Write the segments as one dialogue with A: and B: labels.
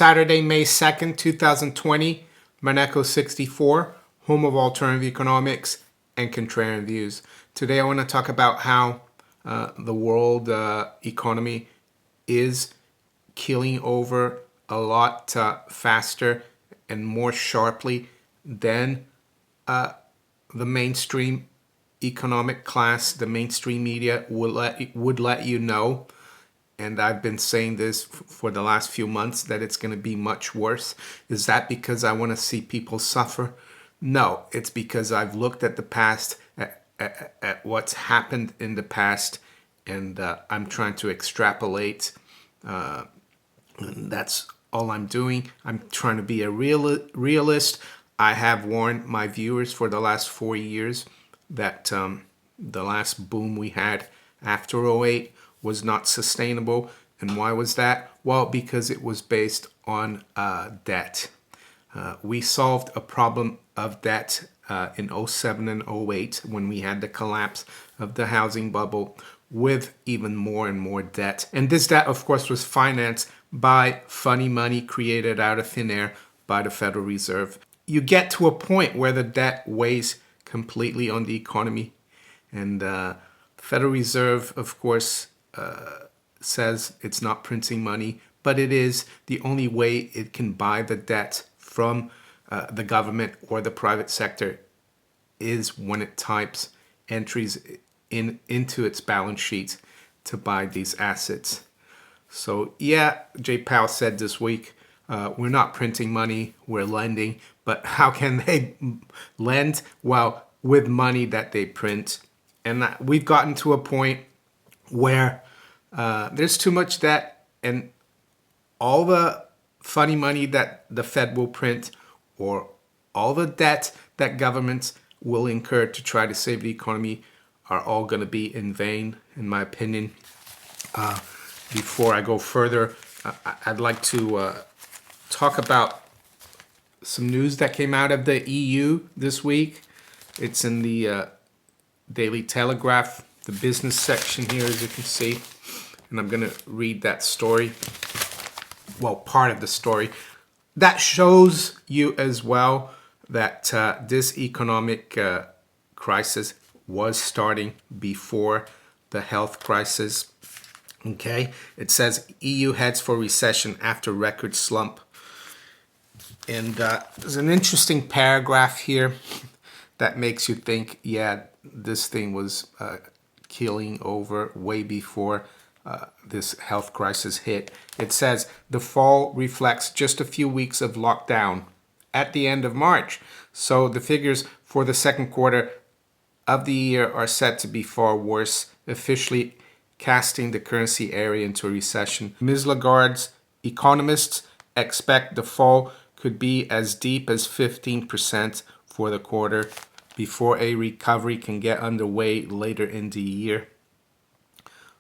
A: Saturday, May 2nd, 2020, MONERO 64, home of alternative economics and contrarian views. Today I want to talk about how the world economy is killing over a lot faster and more sharply than the mainstream economic class, the mainstream media would let you know. And I've been saying this for the last few months that it's going to be much worse. Is that because I want to see people suffer? No, it's because I've looked at the past, at what's happened in the past, and I'm trying to extrapolate. That's all I'm doing. I'm trying to be a realist. I have warned my viewers for the last 4 years that the last boom we had after '08 was not sustainable. And why was that? Well, because it was based on debt. We solved a problem of debt in '07 and '08 when we had the collapse of the housing bubble with even more and more debt. And this debt, of course, was financed by funny money created out of thin air by the Federal Reserve. You get to a point where the debt weighs completely on the economy. And the Federal Reserve, of course, says it's not printing money, but it is. The only way it can buy the debt from the government or the private sector is when it types entries into its balance sheet to buy these assets. So yeah, Jay Powell said this week, we're not printing money, we're lending. But how can they lend? Well, with money that they print. And we've gotten to a point where there's too much debt, and all the funny money that the Fed will print, or all the debt that governments will incur to try to save the economy, are all going to be in vain, in my opinion. Before I go further, I'd like to talk about some news that came out of the EU this week. It's in the Daily Telegraph, the business section here, as you can see. And I'm going to read that story. Well, part of the story. That shows you as well that this economic crisis was starting before the health crisis. Okay? It says EU heads for recession after record slump. And there's an interesting paragraph here that makes you think, yeah, this thing was killing over way before this health crisis hit. It says the fall reflects just a few weeks of lockdown at the end of March. So the figures for the second quarter of the year are set to be far worse, officially casting the currency area into a recession. Ms. Lagarde's economists expect the fall could be as deep as 15% for the quarter before a recovery can get underway later in the year.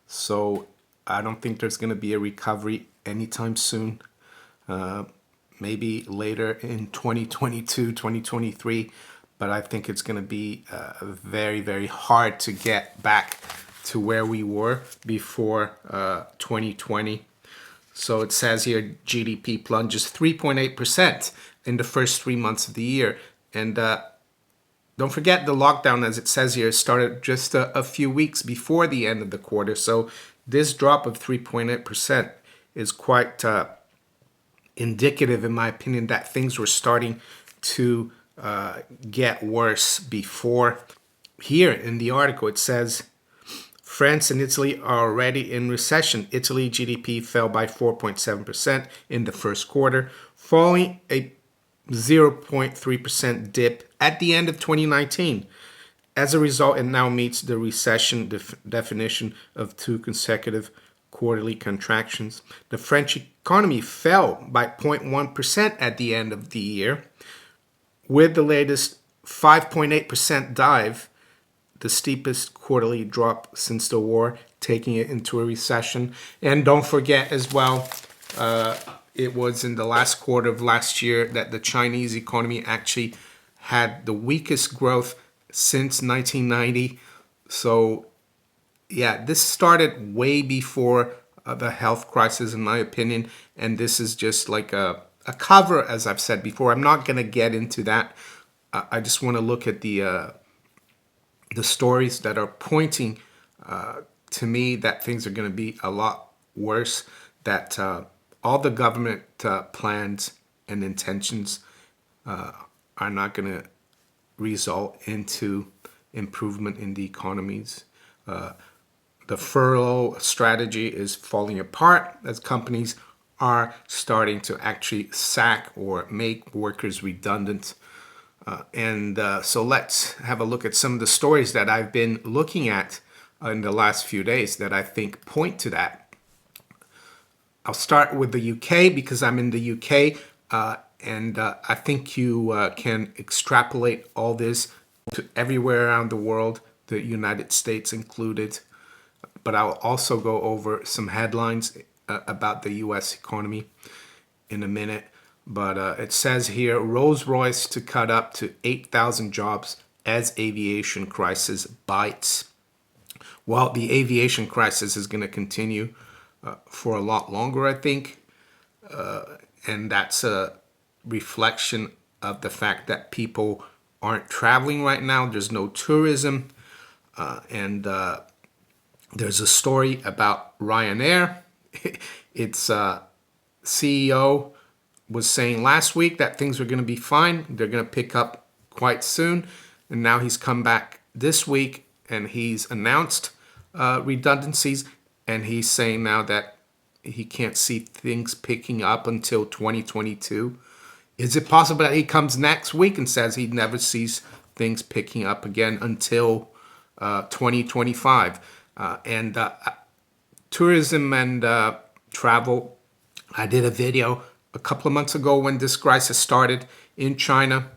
A: So I don't think there's going to be a recovery anytime soon. Maybe later in 2022, 2023. But I think it's going to be very, very hard to get back to where we were before 2020. So it says here GDP plunges 3.8% in the first 3 months of the year. And don't forget the lockdown, as it says here, started just a few weeks before the end of the quarter. So this drop of 3.8% is quite indicative, in my opinion, that things were starting to get worse before. Here in the article, it says France and Italy are already in recession. Italy GDP fell by 4.7% in the first quarter, following a 0.3% dip at the end of 2019. As a result, it now meets the recession definition of 2 consecutive quarterly contractions. The French economy fell by 0.1% at the end of the year, with the latest 5.8% dive, the steepest quarterly drop since the war, taking it into a recession. And don't forget as well, it was in the last quarter of last year that the Chinese economy actually had the weakest growth since 1990. So yeah, this started way before the health crisis, in my opinion. And this is just like a cover, as I've said before. I'm not going to get into that. I just want to look at the stories that are pointing to me that things are going to be a lot worse, that all the government plans and intentions are not going to result into improvement in the economies. The furlough strategy is falling apart as companies are starting to actually sack or make workers redundant. So let's have a look at some of the stories that I've been looking at in the last few days that I think point to that. I'll start with the UK because I'm in the UK, and I think you can extrapolate all this to everywhere around the world, the United States included. But I'll also go over some headlines about the US economy in a minute. But it says here, Rolls-Royce to cut up to 8,000 jobs as aviation crisis bites. Well, the aviation crisis is going to continue for a lot longer, I think. And that's a reflection of the fact that people aren't traveling right now. There's no tourism. And there's a story about Ryanair. Its CEO was saying last week that things are going to be fine. They're going to pick up quite soon. And now he's come back this week and he's announced redundancies. And he's saying now that he can't see things picking up until 2022. Is it possible that he comes next week and says he never sees things picking up again until 2025? And tourism and travel, I did a video a couple of months ago when this crisis started in China,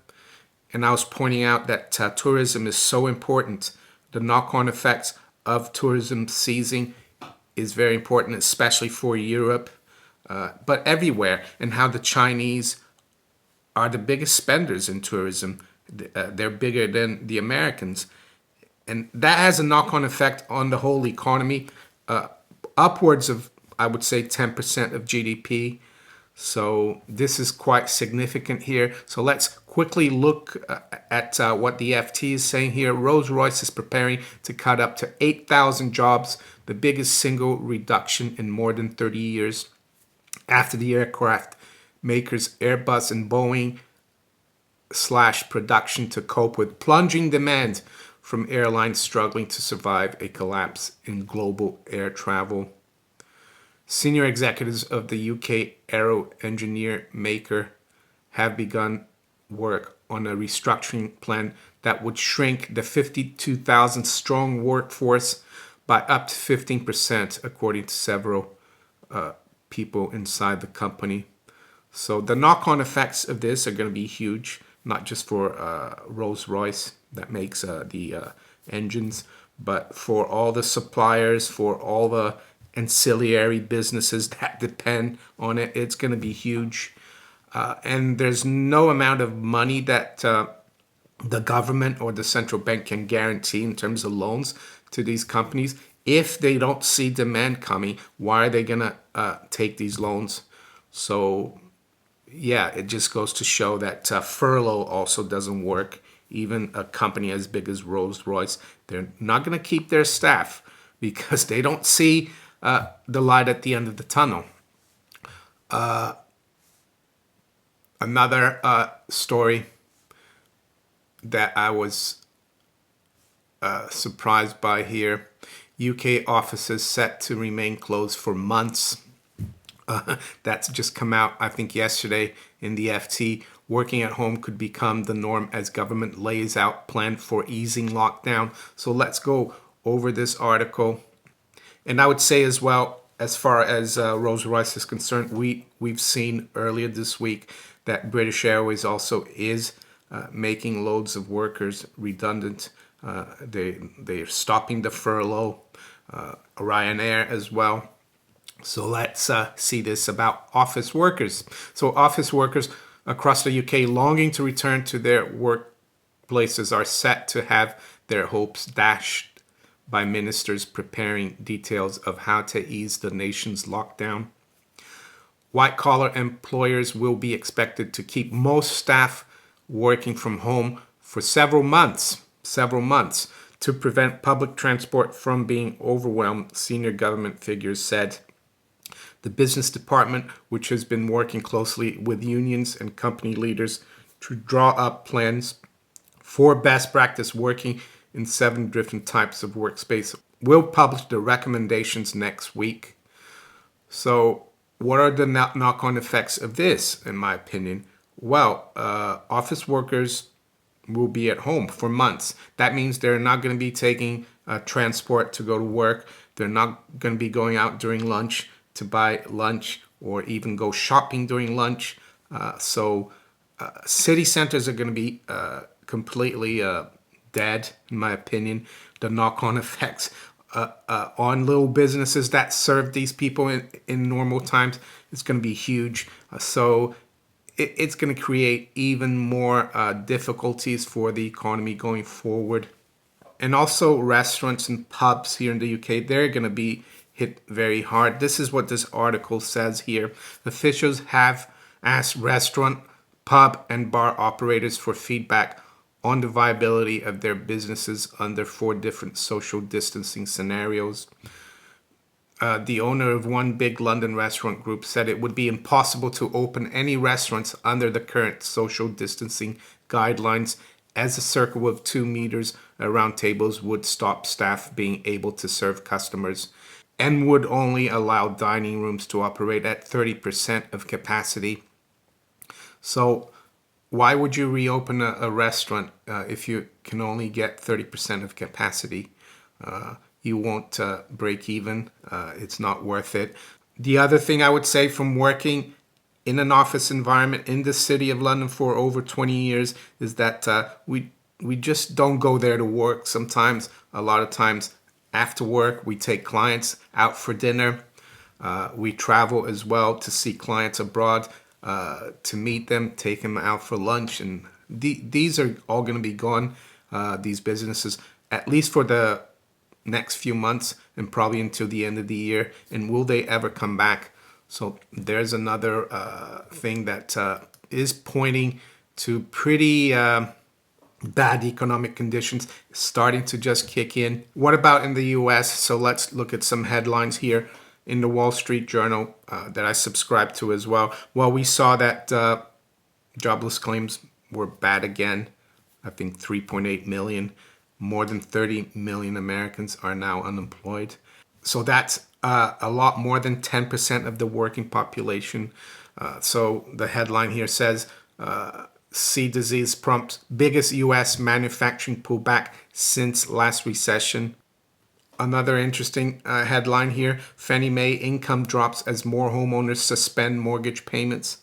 A: and I was pointing out that tourism is so important. The knock-on effects of tourism ceasing is very important, especially for Europe, but everywhere, and how the Chinese are the biggest spenders in tourism. They're bigger than the Americans. And that has a knock-on effect on the whole economy, upwards of, I would say, 10% of GDP. So this is quite significant here. So let's quickly look at what the FT is saying here. Rolls-Royce is preparing to cut up to 8,000 jobs, the biggest single reduction in more than 30 years, after the aircraft makers Airbus and Boeing slashed production to cope with plunging demand from airlines struggling to survive a collapse in global air travel. Senior executives of the UK aero engineer maker have begun work on a restructuring plan that would shrink the 52,000 strong workforce by up to 15%, according to several people inside the company. So the knock-on effects of this are going to be huge, not just for Rolls-Royce that makes the engines, but for all the suppliers, for all the ancillary businesses that depend on it. It's going to be huge. And there's no amount of money that the government or the central bank can guarantee in terms of loans to these companies. If they don't see demand coming, why are they going to take these loans? So, yeah, it just goes to show that furlough also doesn't work. Even a company as big as Rolls-Royce, they're not going to keep their staff because they don't see the light at the end of the tunnel. Another story that I was surprised by here. UK offices set to remain closed for months. That's just come out, I think, yesterday in the FT. Working at home could become the norm as government lays out plan for easing lockdown. So let's go over this article. And I would say as well, as far as Rolls-Royce is concerned, we've seen earlier this week that British Airways also is making loads of workers redundant. They're stopping the furlough. Ryanair as well. So let's see this about office workers. So office workers across the UK longing to return to their workplaces are set to have their hopes dashed by ministers preparing details of how to ease the nation's lockdown. White-collar employers will be expected to keep most staff working from home for several months to prevent public transport from being overwhelmed, senior government figures said. The business department, which has been working closely with unions and company leaders to draw up plans for best practice working in 7 different types of workspace, will publish the recommendations next week. So what are the knock-on effects of this, in my opinion? Well, office workers will be at home for months. That means they're not going to be taking transport to go to work. They're not going to be going out during lunch to buy lunch or even go shopping during lunch. So city centers are going to be completely dead, in my opinion. The knock-on effects on little businesses that serve these people in normal times is going to be huge. So it's going to create even more difficulties for the economy going forward. And also restaurants and pubs here in the UK, they're going to be hit very hard. This is what this article says here. Officials have asked restaurant, pub, and bar operators for feedback on the viability of their businesses under 4 different social distancing scenarios. The owner of one big London restaurant group said it would be impossible to open any restaurants under the current social distancing guidelines, as a circle of 2 meters around tables would stop staff being able to serve customers and would only allow dining rooms to operate at 30% of capacity. So why would you reopen a restaurant if you can only get 30% of capacity? You won't break even. It's not worth it. The other thing I would say from working in an office environment in the city of London for over 20 years is that we just don't go there to work. Sometimes, a lot of times after work, we take clients out for dinner. We travel as well to see clients abroad, to meet them, take them out for lunch. And these are all going to be gone, these businesses, at least for the next few months and probably until the end of the year. And will they ever come back? So there's another thing that is pointing to pretty bad economic conditions starting to just kick in. What about in the US? So let's look at some headlines here in the Wall Street Journal that I subscribe to as well. Well, we saw that jobless claims were bad again. I think 3.8 million. More than 30 million Americans are now unemployed. So that's a lot more than 10% of the working population. So the headline here says, sea disease prompts biggest U.S. manufacturing pullback since last recession. Another interesting headline here, Fannie Mae income drops as more homeowners suspend mortgage payments.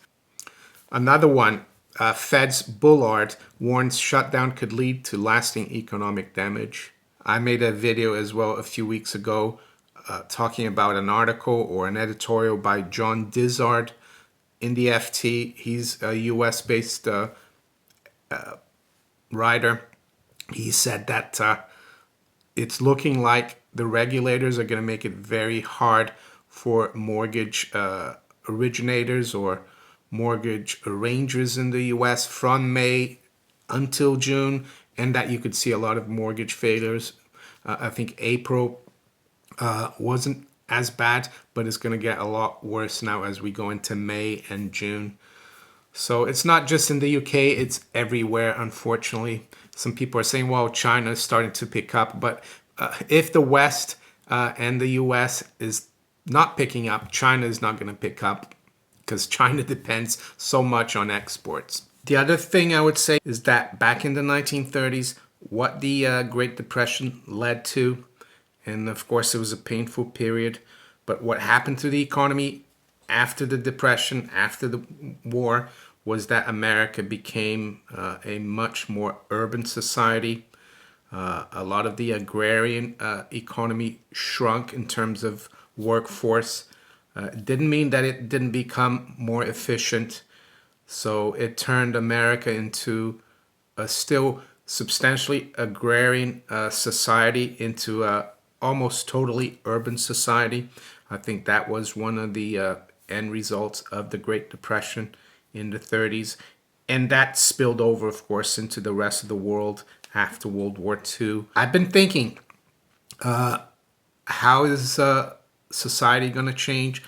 A: Another one, Fed's Bullard warns shutdown could lead to lasting economic damage. I made a video as well a few weeks ago talking about an article or an editorial by John Dizzard in the FT. He's a US-based writer. He said that it's looking like the regulators are going to make it very hard for mortgage originators or mortgage arrangers in the US from May until June, and that you could see a lot of mortgage failures. I think April wasn't as bad, but it's going to get a lot worse now as we go into May and June. So it's not just in the UK, it's everywhere, unfortunately. Some people are saying, well, China is starting to pick up, but if the West and the US is not picking up, China is not going to pick up because China depends so much on exports. The other thing I would say is that back in the 1930s, what the Great Depression led to, and of course it was a painful period, but what happened to the economy after the Depression, after the war, was that America became a much more urban society. A lot of the agrarian economy shrunk in terms of workforce. It didn't mean that it didn't become more efficient. So it turned America into a still substantially agrarian society into a almost totally urban society. I think that was one of the end results of the Great Depression in the 30s. And that spilled over, of course, into the rest of the world after World War II. I've been thinking, how is society going to change?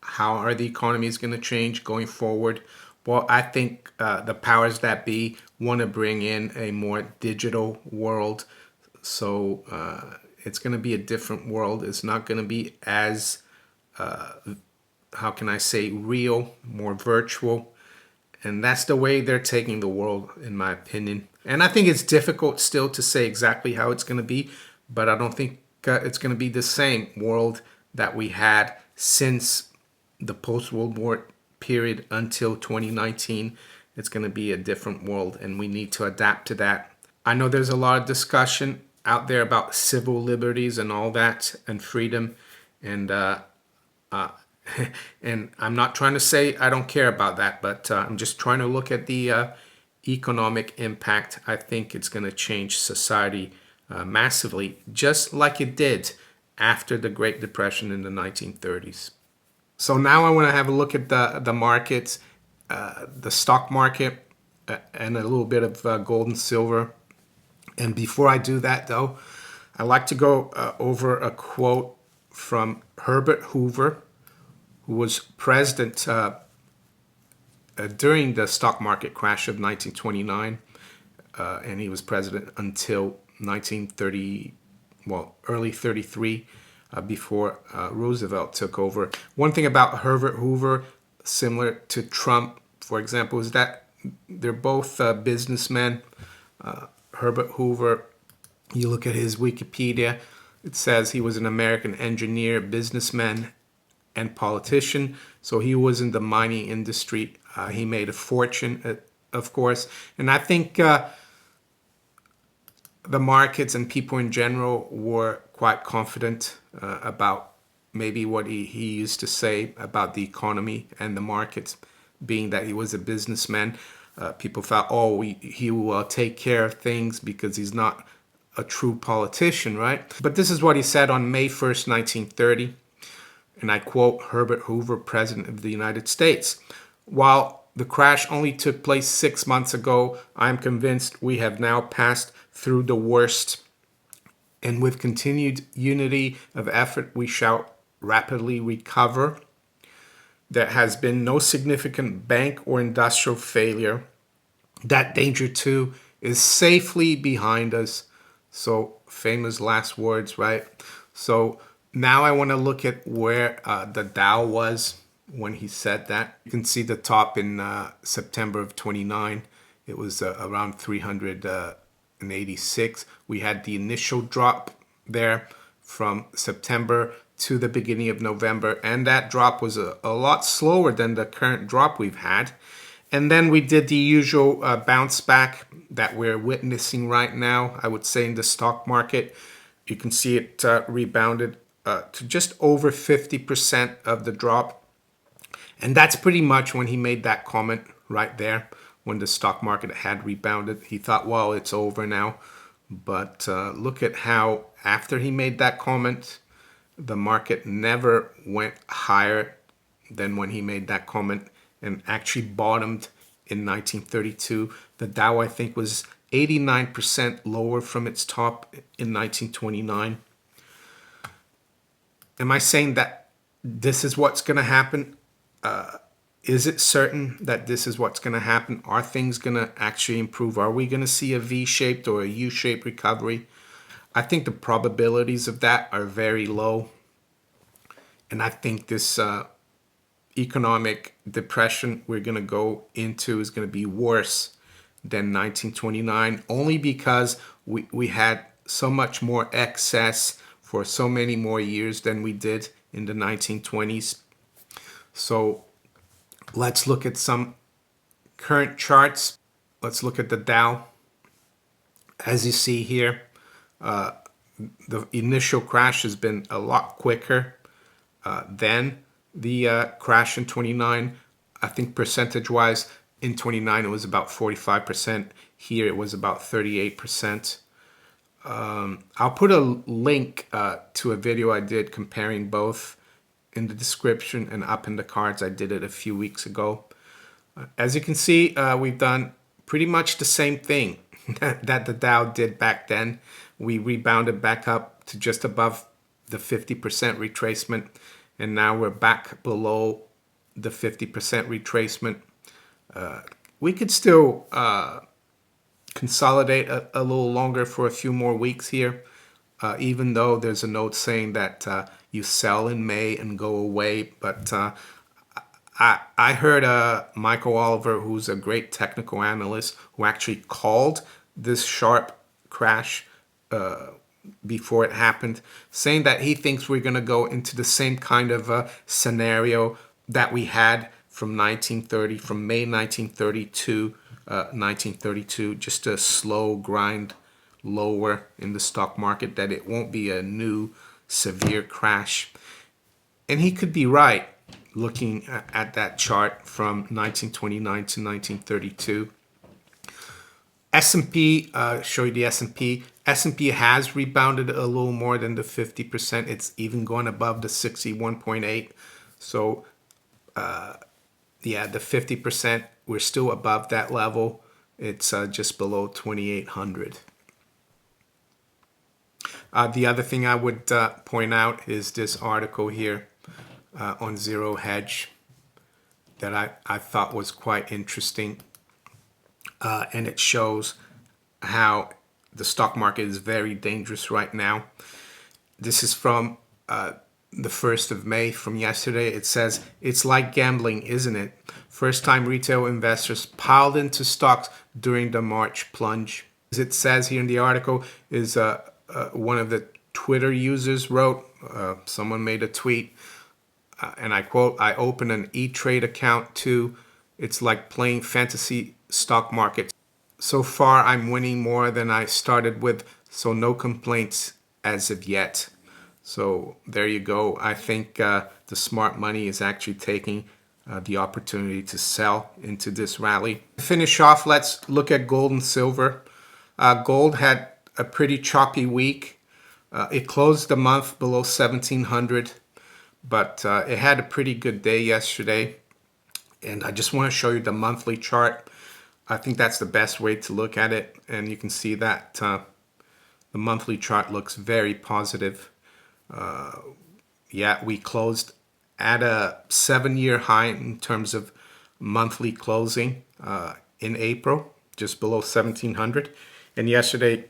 A: How are the economies going to change going forward? Well, I think the powers that be want to bring in a more digital world. So it's going to be a different world. It's not going to be as, how can I say, real, more virtual. And that's the way they're taking the world, in my opinion. And I think it's difficult still to say exactly how it's going to be, but I don't think it's going to be the same world that we had since the post-World War period until 2019. It's going to be a different world, and we need to adapt to that. I know there's a lot of discussion out there about civil liberties and all that, and freedom, and and I'm not trying to say I don't care about that, but I'm just trying to look at the economic impact. I think it's going to change society massively, just like it did after the Great Depression in the 1930s. So now I want to have a look at the markets, the stock market, and a little bit of gold and silver. And before I do that, though, I like to go over a quote from Herbert Hoover, who was president during the stock market crash of 1929, and he was president until 1930, well, early 33, before Roosevelt took over. One thing about Herbert Hoover, similar to Trump, for example, is that they're both businessmen. Herbert Hoover, you look at his Wikipedia, it says he was an American engineer, businessman, and politician. So he was in the mining industry. He made a fortune, of course. And I think the markets and people in general were quite confident about maybe what he used to say about the economy and the markets, being that he was a businessman. People thought, oh, he will take care of things because he's not a true politician, right? But this is what he said on May 1st, 1930. And I quote Herbert Hoover, President of the United States. While the crash only took place 6 months ago, I'm convinced we have now passed through the worst. And with continued unity of effort, we shall rapidly recover. There has been no significant bank or industrial failure. That danger, too, is safely behind us. So, famous last words, right? So, now I want to look at where the Dow was when he said that. You can see the top in September of 29. It was around 386. We had the initial drop there from September to the beginning of November. And that drop was a lot slower than the current drop we've had. And then we did the usual bounce back that we're witnessing right now, I would say, in the stock market. You can see it rebounded to just over 50% of the drop. And that's pretty much when he made that comment right there, when the stock market had rebounded. He thought, well, it's over now. But look at how, after he made that comment, the market never went higher than when he made that comment, and actually bottomed in 1932. The Dow, I think, was 89% lower from its top in 1929. Am I saying that this is what's going to happen? Is it certain that this is what's going to happen? Are things going to actually improve? Are we going to see a V-shaped or a U-shaped recovery? I think the probabilities of that are very low. And I think this economic depression we're going to go into is going to be worse than 1929, only because we had so much more excess for so many more years than we did in the 1920s. So let's look at some current charts. Let's look at the Dow. As you see here, the initial crash has been a lot quicker than the crash in 29. I think percentage-wise, in 29 it was about 45%. Here it was about 38%. I'll put a link to a video I did comparing both in the description and up in the cards. I did it a few weeks ago. As you can see, we've done pretty much the same thing that the Dow did back then. We rebounded back up to just above the 50% retracement, and now we're back below the 50% retracement. We could still consolidate a little longer for a few more weeks here, even though there's a note saying that you sell in May and go away. But I heard Michael Oliver, who's a great technical analyst, who actually called this sharp crash before it happened, saying that he thinks we're going to go into the same kind of scenario that we had from May 1932, just a slow grind lower in the stock market, that it won't be a new severe crash. And he could be right, looking at that chart from 1929 to 1932. S&P, show you the S&P. S&P has rebounded a little more than the 50%. It's even gone above the 61.8. So, yeah, the 50%, we're still above that level. It's just below 2,800. The other thing I would point out is this article here on Zero Hedge that I thought was quite interesting. And it shows how the stock market is very dangerous right now. This is from the 1st of May, from yesterday. It says, "It's like gambling, isn't it? First-time retail investors piled into stocks during the March plunge." As it says here in the article, is one of the Twitter users wrote, someone made a tweet, and I quote, "I opened an E-Trade account too. It's like playing fantasy stock market. So far, I'm winning more than I started with, so no complaints as of yet." So there you go. I think the smart money is actually taking the opportunity to sell into this rally. To finish off, let's look at gold and silver. Gold had a pretty choppy week. It closed the month below 1,700, but it had a pretty good day yesterday. And I just want to show you the monthly chart. I think that's the best way to look at it. And you can see that the monthly chart looks very positive. Yeah, we closed at a 7-year high in terms of monthly closing in April, just below 1,700. And yesterday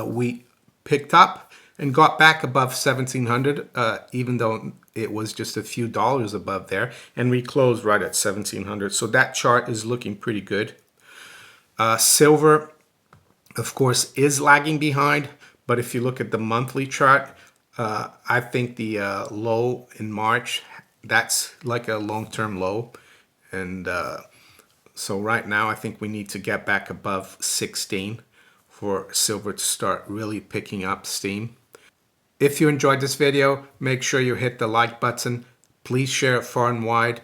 A: we picked up and got back above 1,700, even though it was just a few dollars above there, and we closed right at 1,700. So that chart is looking pretty good. Silver, of course, is lagging behind, but if you look at the monthly chart, I think the low in March, that's like a long-term low. And so right now, I think we need to get back above 16 for silver to start really picking up steam. If you enjoyed this video, make sure you hit the like button. Please share it far and wide.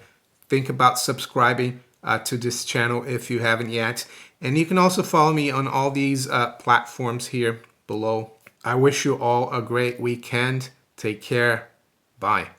A: Think about subscribing to this channel if you haven't yet. And you can also follow me on all these platforms here below. I wish you all a great weekend. Take care. Bye.